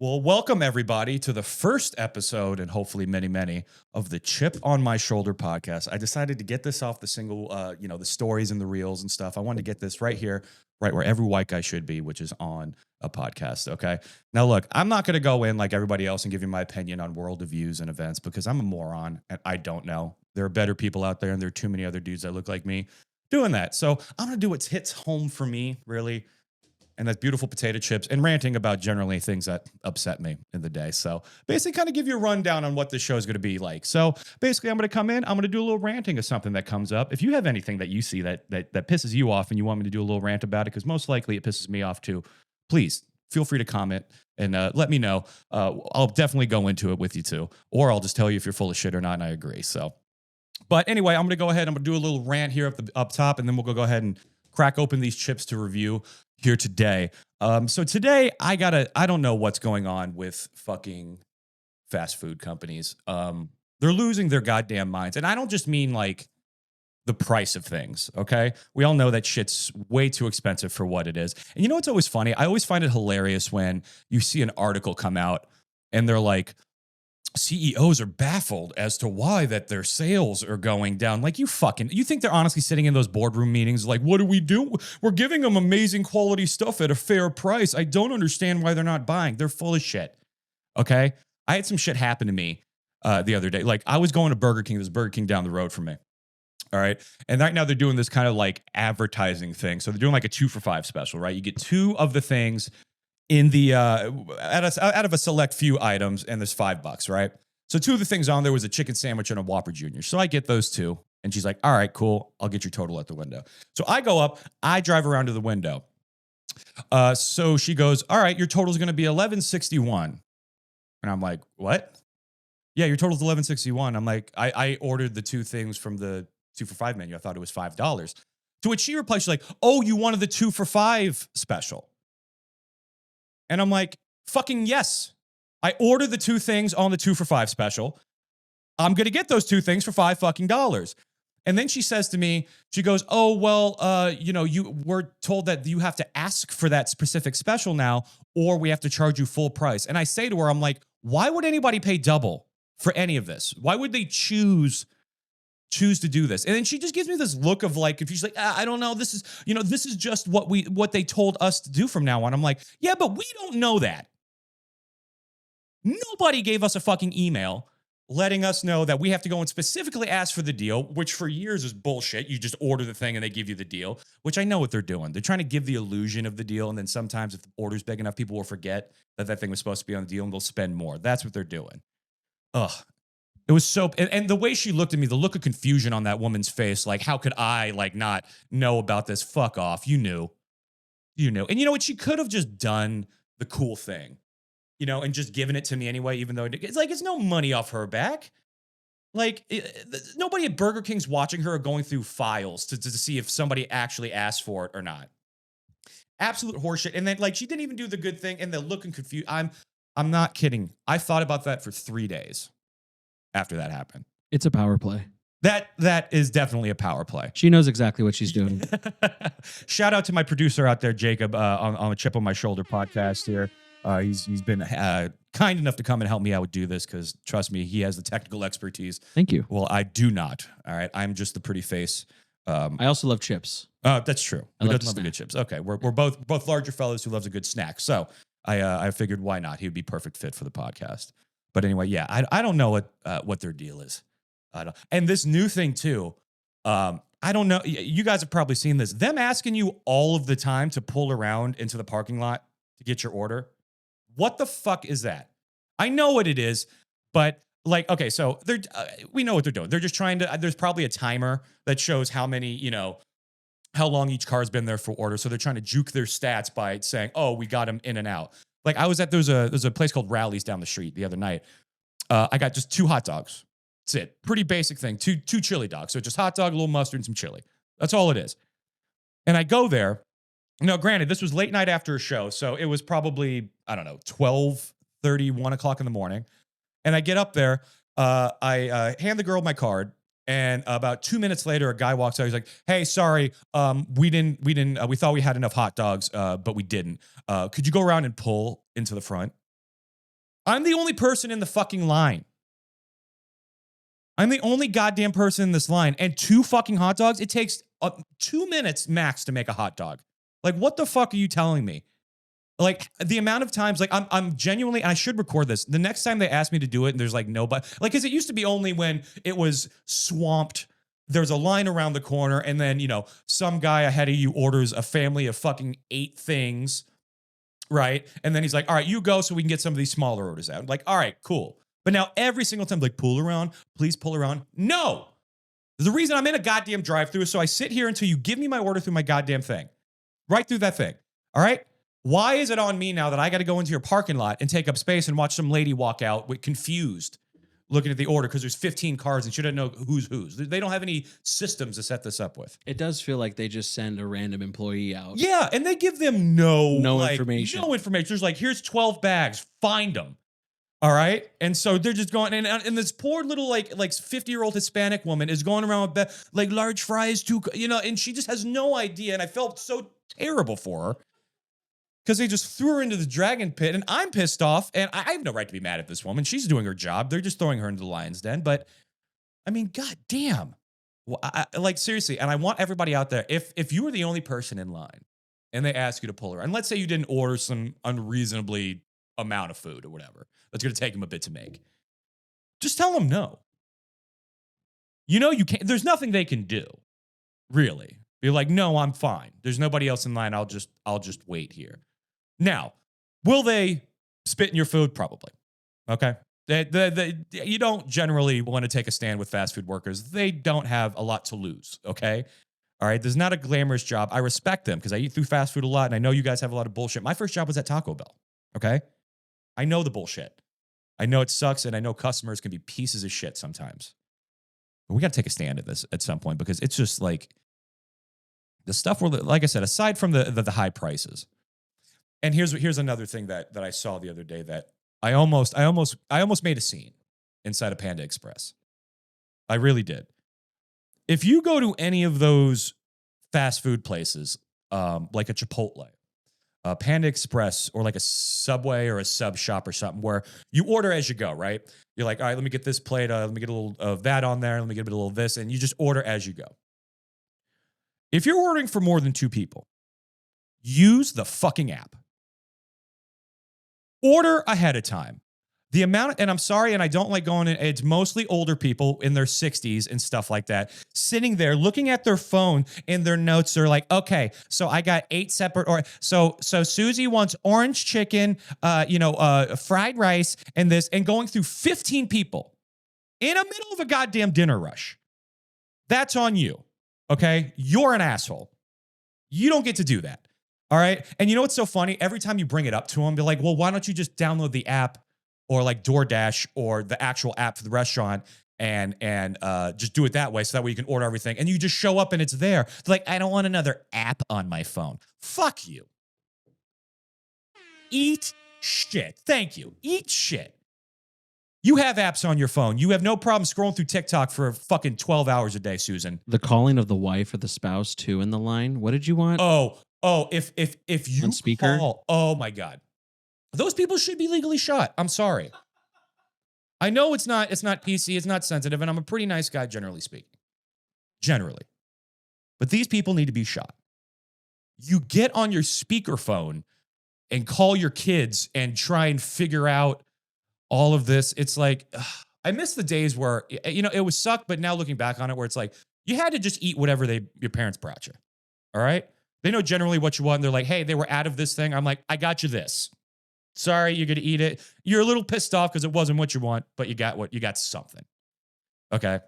Well, welcome everybody to the first episode and hopefully many, many of the Chip on My Shoulder podcast. I decided to get this off the single, the stories and the reels and stuff. I wanted to get this right here, right where every white guy should be, which is on a podcast. Okay. Now, look, I'm not going to go in like everybody else and give you my opinion on world views and events because I'm a moron and I don't know. There are better people out there and there are too many other dudes that look like me doing that. So I'm going to do what hits home for me, really, and that's beautiful potato chips and ranting about generally things that upset me in the day. So basically kind of give you a rundown on what this show is going to be like. So basically I'm going to come in, I'm going to do a little ranting of something that comes up. If you have anything that you see that pisses you off and you want me to do a little rant about it, because most likely it pisses me off too, please feel free to comment and let me know. I'll definitely go into it with you too, or I'll just tell you if you're full of shit or not, and I agree. So, but anyway, I'm going to go ahead. I'm going to do a little rant here up top, and then we'll go ahead and crack open these chips to review here today. So today I don't know what's going on with fucking fast food companies. They're losing their goddamn minds. And I don't just mean like the price of things, okay? We all know that shit's way too expensive for what it is. And you know what's always funny? I always find it hilarious when you see an article come out and they're like, CEOs are baffled as to why that their sales are going down. Like you think they're honestly sitting in those boardroom meetings like, what do we do? We're giving them amazing quality stuff at a fair price. I don't understand why they're not buying. They're full of shit. Okay. I had some shit happen to me the other day. Like I was going to Burger King. There's Burger King down the road from me. All right. And right now they're doing this kind of like advertising thing. So they're doing like a 2 for $5 special, right? You get 2 of the things in the out of a select few items, and there's $5, right? So 2 of the things on there was a chicken sandwich and a Whopper Junior. So I get those 2, and she's like, "All right, cool. I'll get your total at the window." So I go up, I drive around to the window. So she goes, "All right, your total is going to be $11.61," and I'm like, "What?" "Yeah, your total's $11.61." I'm like, I ordered the 2 things from the 2 for $5 menu. I thought it was $5. To which she replies, she's like, "Oh, you wanted the 2 for $5 special." And I'm like, fucking yes. I ordered the 2 things on the 2 for $5 special. I'm going to get those 2 things for $5 fucking dollars. And then she says to me, she goes, "Oh, well, you were told that you have to ask for that specific special now, or we have to charge you full price." And I say to her, I'm like, why would anybody pay double for any of this? Why would they choose to do this? And then she just gives me this look of like, if she's like, I don't know, this is just what they told us to do from now on. I'm like, yeah, but we don't know that. Nobody gave us a fucking email letting us know that we have to go and specifically ask for the deal, which for years is bullshit. You just order the thing and they give you the deal, which I know what they're doing. They're trying to give the illusion of the deal. And then sometimes if the order's big enough, people will forget that thing was supposed to be on the deal and they'll spend more. That's what they're doing. Ugh. It was so, and the way she looked at me, the look of confusion on that woman's face, like, how could I like not know about this? Fuck off. You knew. And you know what? She could have just done the cool thing, and just given it to me anyway, even though it's like, it's no money off her back. Like, nobody at Burger King's watching her or going through files to see if somebody actually asked for it or not. Absolute horseshit. And then, like, she didn't even do the good thing, and they're looking confused. I'm not kidding. I thought about that for 3 days after that happened. It's a power play. That is definitely a power play. She knows exactly what she's doing. Shout out to my producer out there, Jacob, on a Chip on My Shoulder podcast here. He's been kind enough to come and help me out do this because, trust me, he has the technical expertise. Thank you. Well, I do not. All right, I'm just the pretty face. I also love chips. That's true. I Who love doesn't love the good chips? Okay, we're both larger fellows who loves a good snack. So I figured why not? He would be perfect fit for the podcast. But anyway, yeah, I don't know what their deal is. And this new thing too, I don't know. You guys have probably seen this. Them asking you all of the time to pull around into the parking lot to get your order. What the fuck is that? I know what it is, but like, okay, so we know what they're doing. They're just trying to. There's probably a timer that shows how many, how long each car's been there for order. So they're trying to juke their stats by saying, "Oh, we got them in and out." Like I was at there's a place called Rally's down the street the other night. I got just 2 hot dogs. That's it. Pretty basic thing. Two chili dogs. So just hot dog, a little mustard, and some chili. That's all it is. And I go there. Now, granted, this was late night after a show, so it was probably, I don't know, 12:30, 1 o'clock in the morning. And I get up there. I hand the girl my card. And about 2 minutes later, a guy walks out. He's like, "Hey, sorry, we thought we had enough hot dogs, but we didn't. Could you go around and pull into the front?" I'm the only person in the fucking line. I'm the only goddamn person in this line. And 2 fucking hot dogs, it takes 2 minutes max to make a hot dog. Like, what the fuck are you telling me? Like, the amount of times, like, I'm genuinely, I should record this. The next time they ask me to do it and there's like nobody, like, because it used to be only when it was swamped. There's a line around the corner, and then, you know, some guy ahead of you orders a family of fucking 8 things, right? And then he's like, all right, you go so we can get some of these smaller orders out. Like, all right, cool. But now every single time, like, pull around, please pull around. No. The reason I'm in a goddamn drive-through is so I sit here until you give me my order through my goddamn thing. Right through that thing. All right? Why is it on me now that I got to go into your parking lot and take up space and watch some lady walk out with confused looking at the order because there's 15 cars and she doesn't know who's whose? They don't have any systems to set this up with. It does feel like they just send a random employee out. Yeah, and they give them no information. No information. There's like, here's 12 bags. Find them. All right. And so they're just going, and this poor little like 50-year-old Hispanic woman is going around with like large fries too, you know, and she just has no idea. And I felt so terrible for her because they just threw her into the dragon pit, and I'm pissed off, and I have no right to be mad at this woman. She's doing her job. They're just throwing her into the lion's den. But I mean, god damn. Well, like, seriously, and I want everybody out there, if you were the only person in line and they ask you to pull her, and let's say you didn't order some unreasonably amount of food or whatever that's going to take them a bit to make, just tell them no. You know, you can't, there's nothing they can do, really. Be like, no, I'm fine. There's nobody else in line. I'll just wait here. Now, will they spit in your food? Probably. Okay. You don't generally want to take a stand with fast food workers. They don't have a lot to lose. Okay. All right. There's not a glamorous job. I respect them because I eat through fast food a lot, and I know you guys have a lot of bullshit. My first job was at Taco Bell. Okay. I know the bullshit. I know it sucks, and I know customers can be pieces of shit sometimes. But we got to take a stand at this at some point, because it's just like the stuff where, like I said, aside from the high prices. And here's another thing that I saw the other day that I almost made a scene inside of Panda Express. I really did. If you go to any of those fast food places, like a Chipotle, Panda Express, or like a Subway or a sub shop or something, where you order as you go, right? You're like, all right, let me get this plate. Let me get a little of that on there. Let me get a little of this. And you just order as you go. If you're ordering for more than 2 people, use the fucking app. Order ahead of time. The amount, and I'm sorry, and I don't like going in, it's mostly older people in their 60s and stuff like that, sitting there looking at their phone, and their notes are like, okay, so I got 8 separate, or so Susie wants orange chicken, fried rice, and this, and going through 15 people in the middle of a goddamn dinner rush. That's on you, okay? You're an asshole. You don't get to do that, all right? And you know what's so funny? Every time you bring it up to them, they're like, well, why don't you just download the app, or like DoorDash, or the actual app for the restaurant, and just do it that way, so that way you can order everything, and you just show up and it's there. They're like, I don't want another app on my phone. Fuck you. Eat shit. Thank you. Eat shit. You have apps on your phone. You have no problem scrolling through TikTok for fucking 12 hours a day, Susan. The calling of the wife or the spouse too in the line. What did you want? Oh, if you on speaker? call, oh my God. Those people should be legally shot. I'm sorry. I know it's not PC, it's not sensitive, and I'm a pretty nice guy, generally speaking. Generally. But these people need to be shot. You get on your speakerphone and call your kids and try and figure out all of this. It's like, I miss the days where, it was suck, but now looking back on it, where it's like, you had to just eat whatever your parents brought you. All right? They know generally what you want, and they're like, hey, they were out of this thing. I'm like, I got you this. Sorry, you're going to eat it. You're a little pissed off because it wasn't what you want, but you got something. Okay.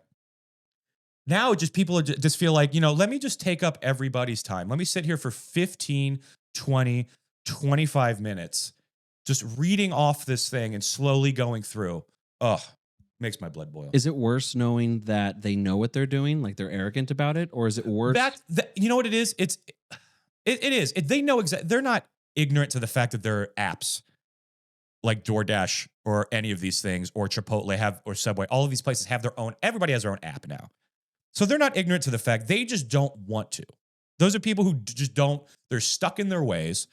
Now just people just feel like, let me just take up everybody's time. Let me sit here for 15, 20, 25 minutes, just reading off this thing and slowly going through. Ugh, makes my blood boil. Is it worse knowing that they know what they're doing, like they're arrogant about it? Or is it worse? You know what it is? It is. They know exactly. They're not ignorant to the fact that there are apps like DoorDash or any of these things, or Chipotle or Subway. All of these places have their own, everybody has their own app now. So they're not ignorant to the fact, they just don't want to. Those are people who just don't, they're stuck in their ways.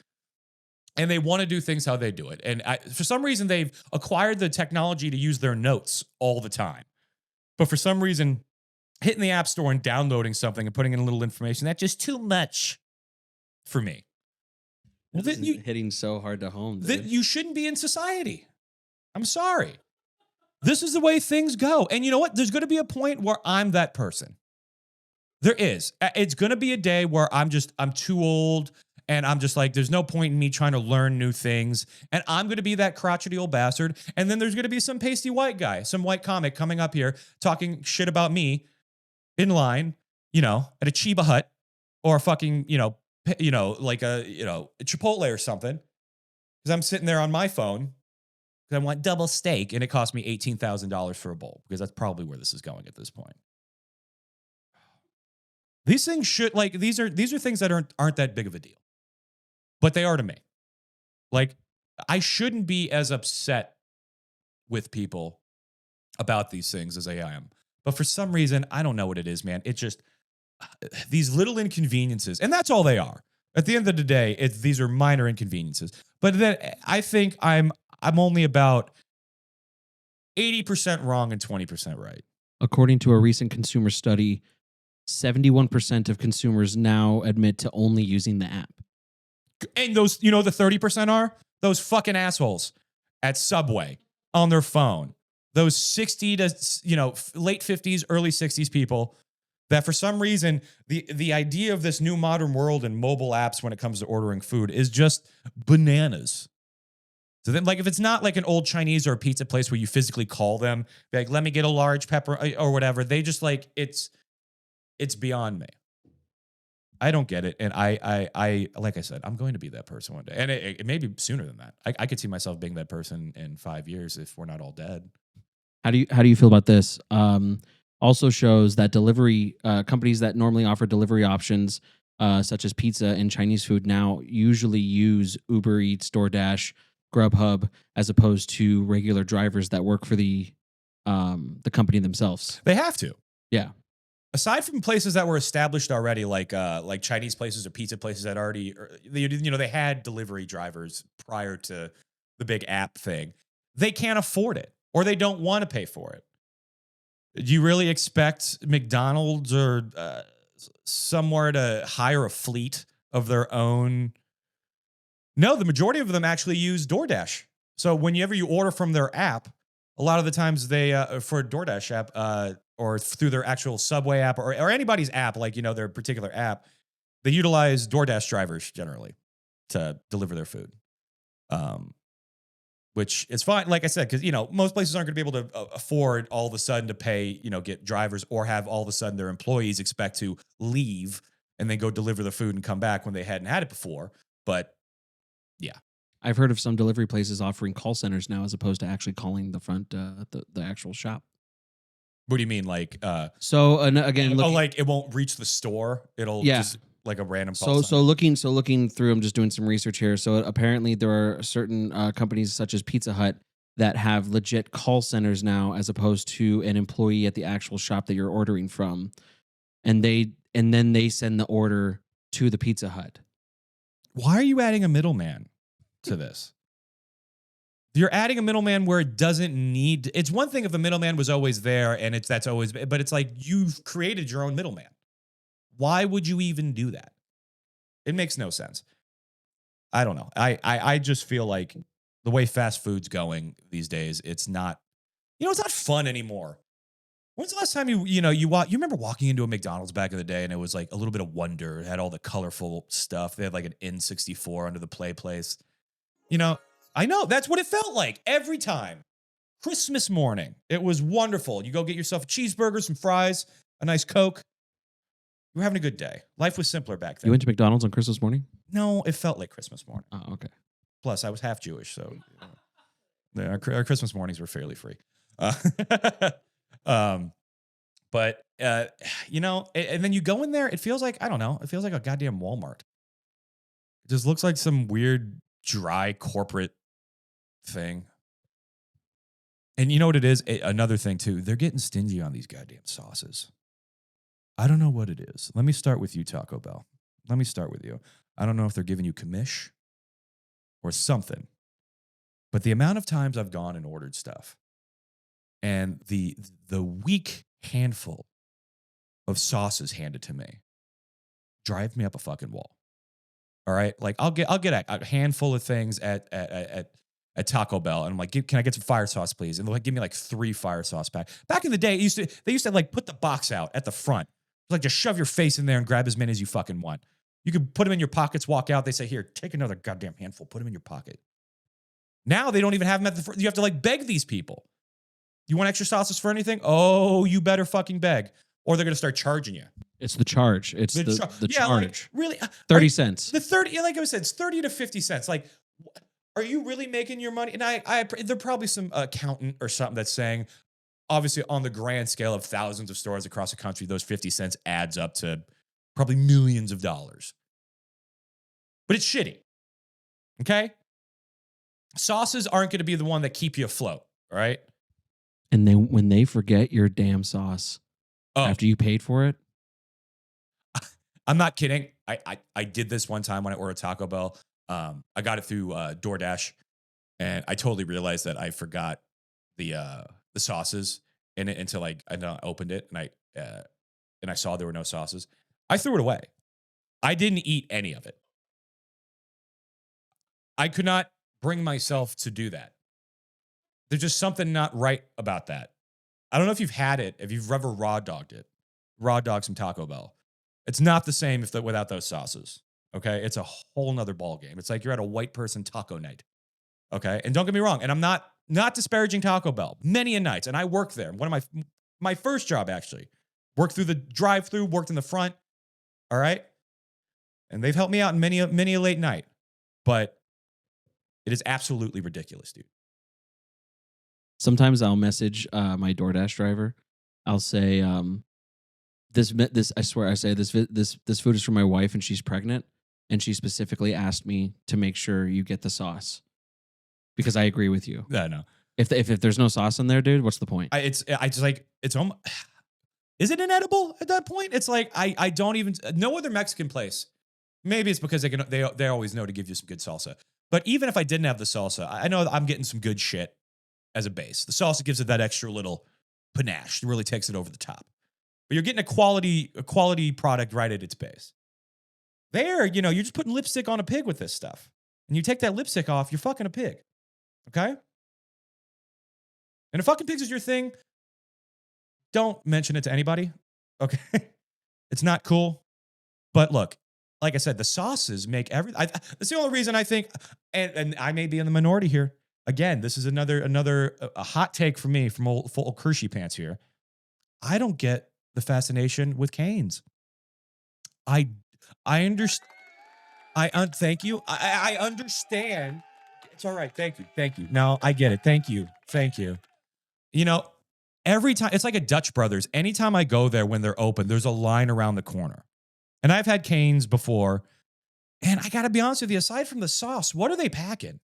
and they want to do things how they do it. And for some reason, they've acquired the technology to use their notes all the time. But for some reason, hitting the App Store and downloading something and putting in a little information, that's just too much for me. Well, This is hitting so hard to home. That you shouldn't be in society. I'm sorry. This is the way things go. And you know what? There's going to be a point where I'm that person. There is. It's going to be a day where I'm too old and I'm just like, there's no point in me trying to learn new things. And I'm going to be that crotchety old bastard. And then there's going to be some pasty white guy, some white comic coming up here talking shit about me in line, at a Chiba Hut or a fucking, like a Chipotle or something. Because I'm sitting there on my phone because I want double steak and it cost me $18,000 for a bowl because that's probably where this is going at this point. These things should these are things that aren't that big of a deal, but they are to me. Like, I shouldn't be as upset with people about these things as I am. But for some reason, I don't know what it is, man. It's just these little inconveniences, and that's all they are. At the end of the day, these are minor inconveniences. But then I think I'm only about 80% wrong and 20% right. According to a recent consumer study, 71% of consumers now admit to only using the app. And those, the 30% are those fucking assholes at Subway on their phone. Those 60 to, late 50s, early 60s people that for some reason, the idea of this new modern world and mobile apps when it comes to ordering food is just bananas. So then, if it's not like an old Chinese or a pizza place where you physically call them, be like, let me get a large pepper or whatever. They just it's beyond me. I don't get it. And I like I said, I'm going to be that person one day. And it may be sooner than that. I could see myself being that person in 5 years if we're not all dead. How do you feel about this? Also shows that delivery companies that normally offer delivery options, such as pizza and Chinese food, now usually use Uber Eats, DoorDash, Grubhub, as opposed to regular drivers that work for the company themselves. They have to. Yeah. Aside from places that were established already, like Chinese places or pizza places that already, they had delivery drivers prior to the big app thing, they can't afford it or they don't want to pay for it. Do you really expect McDonald's or somewhere to hire a fleet of their own? No, the majority of them actually use DoorDash. So whenever you order from their app, a lot of the times they, for a DoorDash app, or through their actual Subway app or anybody's app, their particular app, they utilize DoorDash drivers generally to deliver their food. Which is fine, like I said, because, most places aren't going to be able to afford all of a sudden to pay, get drivers or have all of a sudden their employees expect to leave and then go deliver the food and come back when they hadn't had it before. But yeah. I've heard of some delivery places offering call centers now as opposed to actually calling the front, the actual shop. What do you mean? So again, it won't reach the store. It'll just like a random call center. So looking through, I'm just doing some research here. So apparently there are certain companies such as Pizza Hut that have legit call centers now, as opposed to an employee at the actual shop that you're ordering from, and then they send the order to the Pizza Hut. Why are you adding a middleman to this? You're adding a middleman where it doesn't need. It's one thing if the middleman was always there and that's always, but it's like you've created your own middleman. Why would you even do that? It makes no sense. I don't know. I just feel like the way fast food's going these days, it's not, it's not fun anymore. When's the last time you remember walking into a McDonald's back in the day and it was like a little bit of wonder. It had all the colorful stuff. They had like an N64 under the play place. I know that's what it felt like every time. Christmas morning. It was wonderful. You go get yourself a cheeseburger, some fries, a nice Coke. You were having a good day. Life was simpler back then. You went to McDonald's on Christmas morning? No, it felt like Christmas morning. Oh, okay. Plus, I was half Jewish, so our Christmas mornings were fairly free. But and then you go in there, it feels like, I don't know, it feels like a goddamn Walmart. It just looks like some weird, dry corporate thing. And you know what it is? Another thing too, they're getting stingy on these goddamn sauces. I don't know what it is. Let me start with you, Taco Bell. Let me start with you. I don't know if they're giving you commish or something. But the amount of times I've gone and ordered stuff and the weak handful of sauces handed to me drive me up a fucking wall. All right, like I'll get a handful of things at Taco Bell, and I'm like, can I get some fire sauce, please? And they'll like give me like 3 fire sauce packs. Back in the day, they used to like put the box out at the front, like just shove your face in there and grab as many as you fucking want. You could put them in your pockets, walk out. They say, here, take another goddamn handful, put them in your pocket. Now they don't even have them at the front. You have to like beg these people. You want extra sauces for anything? Oh, you better fucking beg, or they're gonna start charging you. It's the charge. It's the yeah, charge. Like, really? 30 cents. The 30, like I said, it's 30 to 50 cents. Like, are you really making your money? And there's probably some accountant or something that's saying, obviously, on the grand scale of thousands of stores across the country, those 50 cents adds up to probably millions of dollars. But it's shitty. Okay? Sauces aren't going to be the one that keep you afloat. All right? And when they forget your damn sauce after you paid for it. I'm not kidding. I did this one time when I ordered Taco Bell. I got it through DoorDash, and I totally realized that I forgot the sauces in it until I opened it and I saw there were no sauces. I threw it away. I didn't eat any of it. I could not bring myself to do that. There's just something not right about that. I don't know if you've had it, if you've ever raw dogged some Taco Bell. It's not the same without those sauces. Okay, it's a whole nother ball game. It's like you're at a white person taco night. Okay, and don't get me wrong, and I'm not disparaging Taco Bell. Many a nights, and I worked there. One of my first job actually, worked through the drive-through, worked in the front. All right, and they've helped me out in many a late night. But it is absolutely ridiculous, dude. Sometimes I'll message my DoorDash driver. I'll say, this I swear I say this food is for my wife and she's pregnant, and she specifically asked me to make sure you get the sauce because I agree with you. Yeah, no. If there's no sauce in there, dude, what's the point? It's almost, is it inedible at that point? It's like I don't even, no other Mexican place. Maybe it's because they always know to give you some good salsa. But even if I didn't have the salsa, I know I'm getting some good shit as a base. The salsa gives it that extra little panache. It really takes it over the top. But you're getting a quality product right at its base. There, you're just putting lipstick on a pig with this stuff. And you take that lipstick off, you're fucking a pig. Okay? And if fucking pigs is your thing, don't mention it to anybody. Okay? It's not cool. But look, like I said, the sauces make everything. That's the only reason I think, and I may be in the minority here. Again, this is another hot take for me from old Kershey pants here. I don't get the fascination with Cane's. I understand. Thank you. I understand. It's all right. Thank you. No, I get it. Thank you. Every time, it's like a Dutch Brothers. Anytime I go there when they're open, there's a line around the corner. And I've had Cane's before. And I got to be honest with you, aside from the sauce, what are they packing?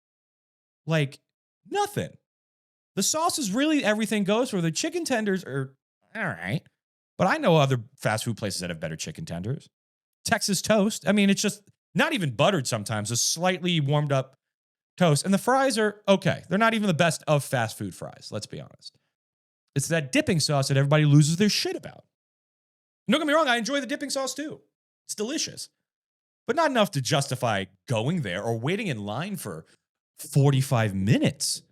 Like, nothing. The sauce is really everything goes for. The chicken tenders are all right. But I know other fast food places that have better chicken tenders. Texas toast. I mean, it's just not even buttered sometimes, a slightly warmed up toast. And the fries are okay. They're not even the best of fast food fries, let's be honest. It's that dipping sauce that everybody loses their shit about. Don't get me wrong, I enjoy the dipping sauce too. It's delicious. But not enough to justify going there or waiting in line for 45 minutes.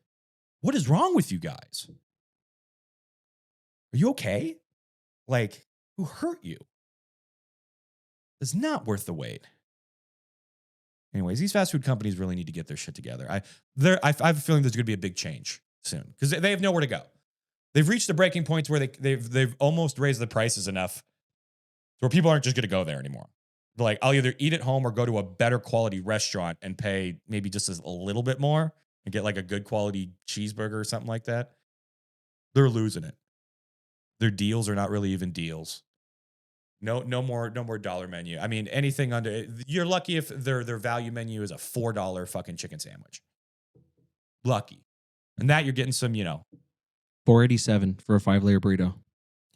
What is wrong with you guys? Are you okay? Like, who hurt you? It's not worth the wait. Anyways, these fast food companies really need to get their shit together. I have a feeling there's going to be a big change soon because they have nowhere to go. They've reached the breaking points where they've almost raised the prices enough where people aren't just going to go there anymore. They're like, I'll either eat at home or go to a better quality restaurant and pay maybe just a little bit more and get like a good quality cheeseburger or something like that. They're losing it. Their deals are not really even deals. No more dollar menu. I mean, anything under, you're lucky if their value menu is a $4 fucking chicken sandwich. Lucky. And that you're getting some, $4.87 for a 5-layer burrito.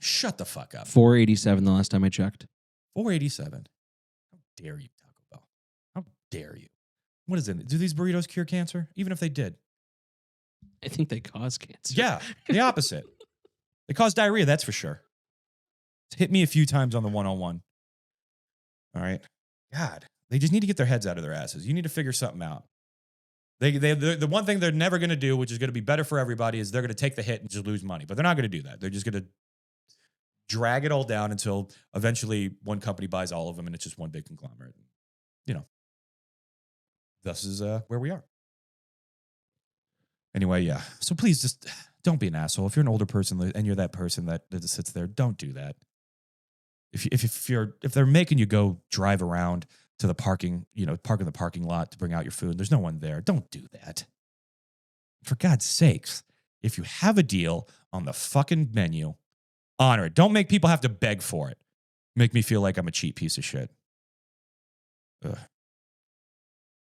Shut the fuck up. $4.87 the last time I checked. $4.87. How dare you, Taco Bell? How dare you? What is it? Do these burritos cure cancer? Even if they did. I think they cause cancer. Yeah, the opposite. They cause diarrhea, that's for sure. It's hit me a few times on the one-on-one. All right. God, they just need to get their heads out of their asses. You need to figure something out. The one thing they're never going to do, which is going to be better for everybody, is they're going to take the hit and just lose money. But they're not going to do that. They're just going to drag it all down until eventually one company buys all of them and it's just one big conglomerate. You know, this is where we are. Anyway, yeah. So please just don't be an asshole. If you're an older person and you're that person that just sits there, don't do that. If they're making you go drive around to the parking, park in the parking lot to bring out your food, there's no one there. Don't do that. For God's sakes, if you have a deal on the fucking menu, honor it. Don't make people have to beg for it. Make me feel like I'm a cheap piece of shit. Ugh.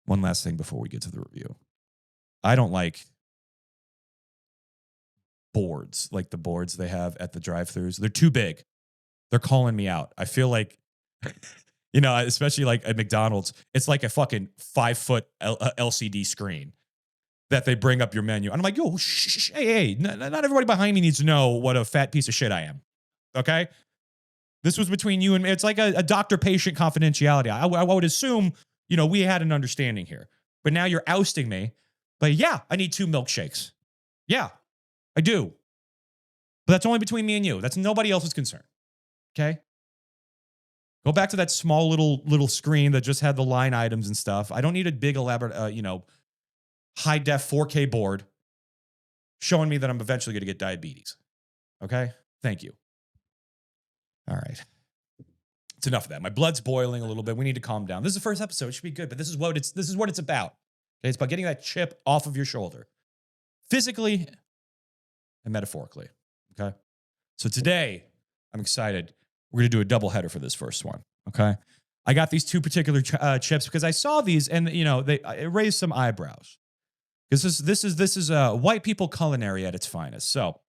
One last thing before we get to the review. I don't like boards, like the boards they have at the drive-thrus. They're too big. They're calling me out. I feel like, especially like at McDonald's, it's like a fucking 5-foot LCD screen that they bring up your menu. And I'm like, yo, hey, not everybody behind me needs to know what a fat piece of shit I am. Okay? This was between you and me. It's like a doctor-patient confidentiality. I would assume, we had an understanding here. But now you're ousting me. But yeah, I need 2 milkshakes. Yeah, I do. But that's only between me and you. That's nobody else's concern. Okay? Go back to that small little screen that just had the line items and stuff. I don't need a big elaborate, high-def 4K board showing me that I'm eventually going to get diabetes. Okay? Thank you. All right. It's enough of that. My blood's boiling a little bit. We need to calm down. This is the first episode. It should be good, but this is what it's about. Okay? It's about getting that chip off of your shoulder. Physically and metaphorically. Okay? So today, I'm excited. We're going to do a double header for this first one. Okay? I got these 2 particular chips because I saw these and, it raised some eyebrows. Because this is white people culinary at its finest. So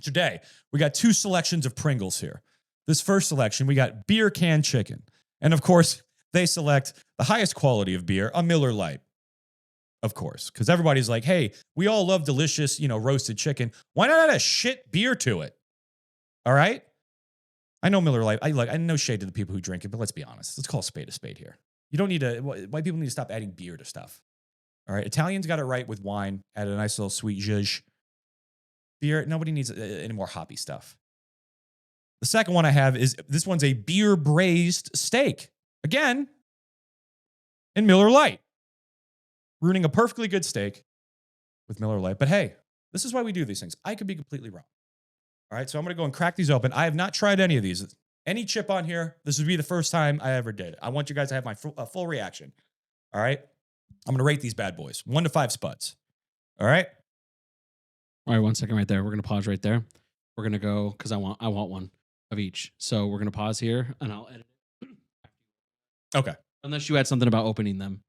today, we got 2 selections of Pringles here. This first selection, we got beer can chicken. And of course, they select the highest quality of beer, a Miller Lite. Of course, because everybody's like, hey, we all love delicious, roasted chicken. Why not add a shit beer to it? All right? I know Miller Lite. I know shade to the people who drink it, but let's be honest. Let's call a spade here. You don't need to, white people need to stop adding beer to stuff. All right? Italians got it right with wine, added a nice little sweet zhuzh. Beer, nobody needs any more hoppy stuff. The second one I have is, this one's a beer braised steak. Again, in Miller Lite. Ruining a perfectly good steak with Miller Lite. But hey, this is why we do these things. I could be completely wrong. All right, so I'm going to go and crack these open. I have not tried any of these. Any chip on here, this would be the first time I ever did. I want you guys to have my full reaction. All right? I'm going to rate these bad boys. 1 to 5 spuds. All right? All right, 1 second right there. We're going to pause right there. We're going to go, because I want one of each. So we're going to pause here, and I'll edit it. Okay. Unless you had something about opening them.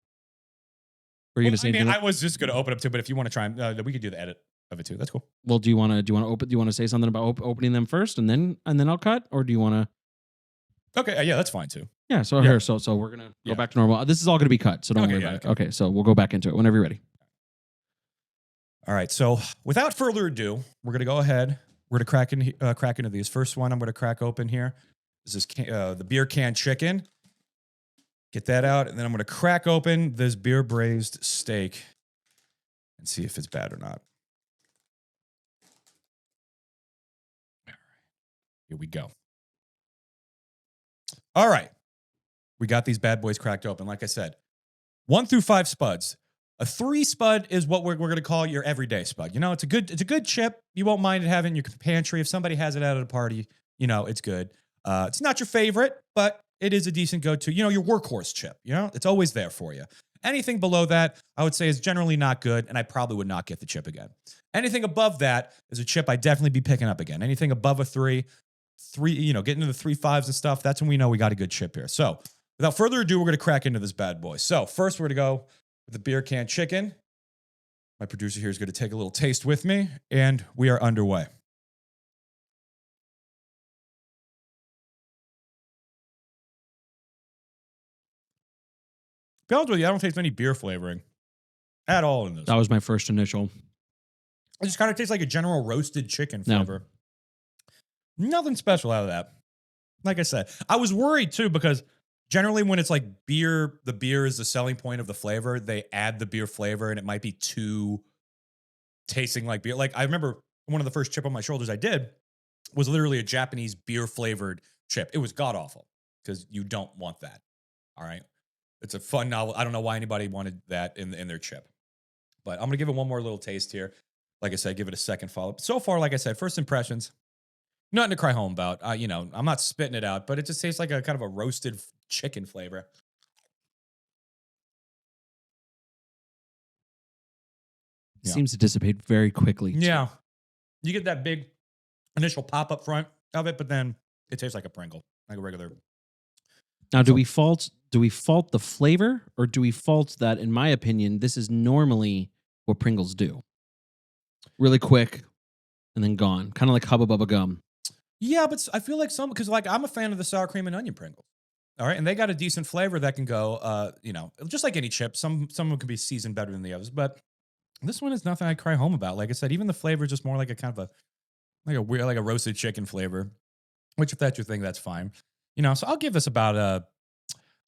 Were you going to say anything? I was just going to open up too, but if you want to try them, we could do the edit of it too. That's cool. Well, do you want to say something about opening them first, and then I'll cut, or do you want to? Okay, yeah, that's fine too. Yeah. So here, so we're gonna go back to normal. This is all gonna be cut, so don't worry about it. Okay, so we'll go back into it whenever you're ready. All right. So without further ado, we're gonna go ahead. We're gonna crack into these. First one I'm gonna crack open here is this the beer can chicken. Get that out, and then I'm gonna crack open this beer braised steak and see if it's bad or not. Here we go. All right. We got these bad boys cracked open. Like I said, 1 through 5 spuds. A 3 spud is what we're going to call your everyday spud. It's a good chip. You won't mind it having in your pantry. If somebody has it out at a party, it's good. It's not your favorite, but it is a decent go-to. Your workhorse chip. It's always there for you. Anything below that, I would say, is generally not good, and I probably would not get the chip again. Anything above that is a chip I'd definitely be picking up again. Anything above a 3, getting into the 3 5s and stuff, that's when we know we got a good chip here. So without further ado, we're going to crack into this bad boy. So first we're going to go with the beer can chicken. My producer here is going to take a little taste with me, and we are underway. be honest with you, I don't taste any beer flavoring at all in this. That was my first initial. It just kind of tastes like a general roasted chicken No. flavor. Nothing special out of that. Like I said, I was worried too because generally when it's like beer, the beer is the selling point of the flavor. They add the beer flavor and it might be too tasting like beer. Like I remember one of the first chip on my shoulders I did was literally a Japanese beer flavored chip. It was god awful because you don't want that. All right. It's a fun novel. I don't know why anybody wanted that in their chip, but I'm going to give it one more little taste here. Like I said, give it a second follow up. So far, like I said, first impressions, nothing to cry home about. I'm not spitting it out, but it just tastes like a kind of a roasted chicken flavor. Yeah. Seems to dissipate very quickly. Yeah. You get that big initial pop up front of it, but then it tastes like a Pringle, like a regular. Now, do we fault the flavor, or do we fault that? In my opinion, this is normally what Pringles do. Really quick, and then gone, kind of like Hubba Bubba gum. Yeah, but I feel like because like I'm a fan of the sour cream and onion Pringles. All right, and they got a decent flavor that can go, just like any chip. Some of them can be seasoned better than the others, but this one is nothing I cry home about. Like I said, even the flavor is just more like a kind of like a weird, like a roasted chicken flavor. Which, if that's your thing, that's fine. So I'll give this about I'm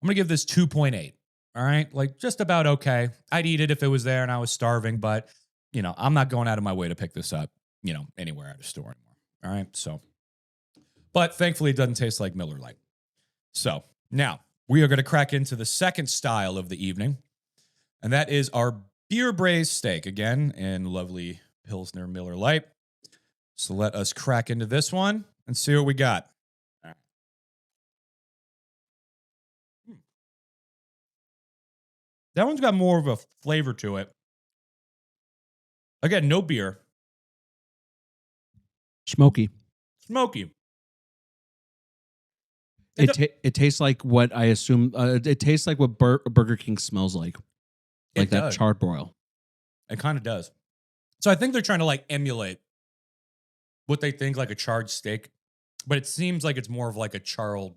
gonna give this 2.8. All right, like just about okay. I'd eat it if it was there and I was starving, but I'm not going out of my way to pick this up, anywhere at a store anymore. All right, so, but thankfully it doesn't taste like Miller Lite. So now we are going to crack into the second style of the evening, and that is our beer braised steak, again in lovely Pilsner Miller Lite. So let us crack into this one and see what we got. All right. That one's got more of a flavor to it. Again, no beer. Smoky. Smoky. It tastes like what I assume. It tastes like what Burger King smells like that charred broil. It kind of does. So I think they're trying to like emulate what they think like a charred steak, but it seems like it's more of like a charbroiled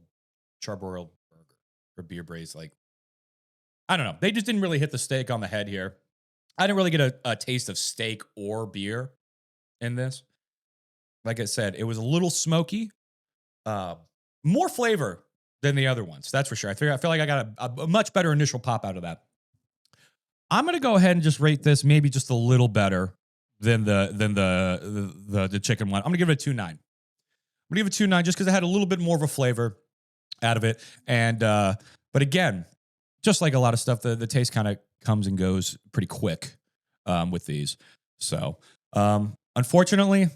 burger or beer braised. Like, I don't know. They just didn't really hit the steak on the head here. I didn't really get a taste of steak or beer in this. Like I said, it was a little smoky, more flavor than the other ones. That's for sure. I feel like I got a much better initial pop out of that. I'm going to go ahead and just rate this maybe just a little better than the chicken one. I'm going to give it a 2.9. I'm going to give it a 2.9 just because it had a little bit more of a flavor out of it. And but again, just like a lot of stuff, the taste kind of comes and goes pretty quick with these. So unfortunately,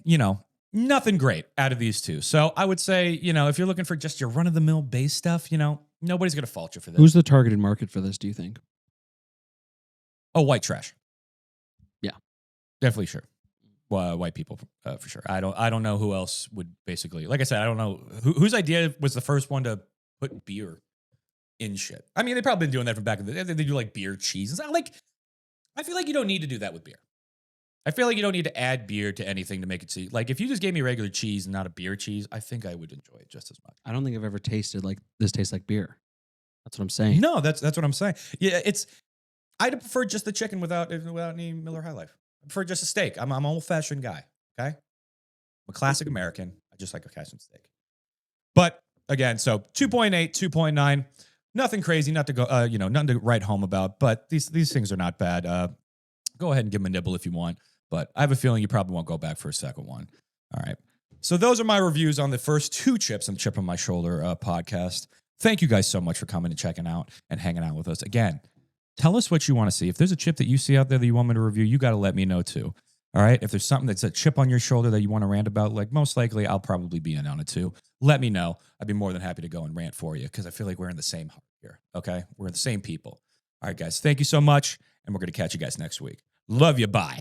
nothing great out of these two. So I would say, if you're looking for just your run-of-the-mill base stuff, nobody's going to fault you for this. Who's the targeted market for this, do you think? Oh, white trash. Yeah. Definitely sure. White people for sure. I don't know who else would basically, like I said, I don't know whose idea was the first one to put beer in shit. I mean, they've probably been doing that from back in the day. They do like beer cheese. I feel like you don't need to do that with beer. I feel like you don't need to add beer to anything to make it see. Like if you just gave me regular cheese and not a beer cheese, I think I would enjoy it just as much. I don't think I've ever tasted like this tastes like beer. That's what I'm saying. No, that's what I'm saying. Yeah, I'd prefer just the chicken without any Miller High Life. I prefer just a steak. I'm an old-fashioned guy, okay? I'm a classic American. I just like a cast steak. But again, so 2.8, 2.9, nothing crazy, not to go, nothing to write home about, but these things are not bad. Go ahead and give them a nibble if you want. But I have a feeling you probably won't go back for a second one. All right. So those are my reviews on the first two chips on the Chip on My Shoulder podcast. Thank you guys so much for coming and checking out and hanging out with us. Again, tell us what you want to see. If there's a chip that you see out there that you want me to review, you got to let me know too. All right. If there's something that's a chip on your shoulder that you want to rant about, like most likely I'll probably be in on it too. Let me know. I'd be more than happy to go and rant for you because I feel like we're in the same heart here. Okay. We're the same people. All right, guys. Thank you so much. And we're going to catch you guys next week. Love you. Bye.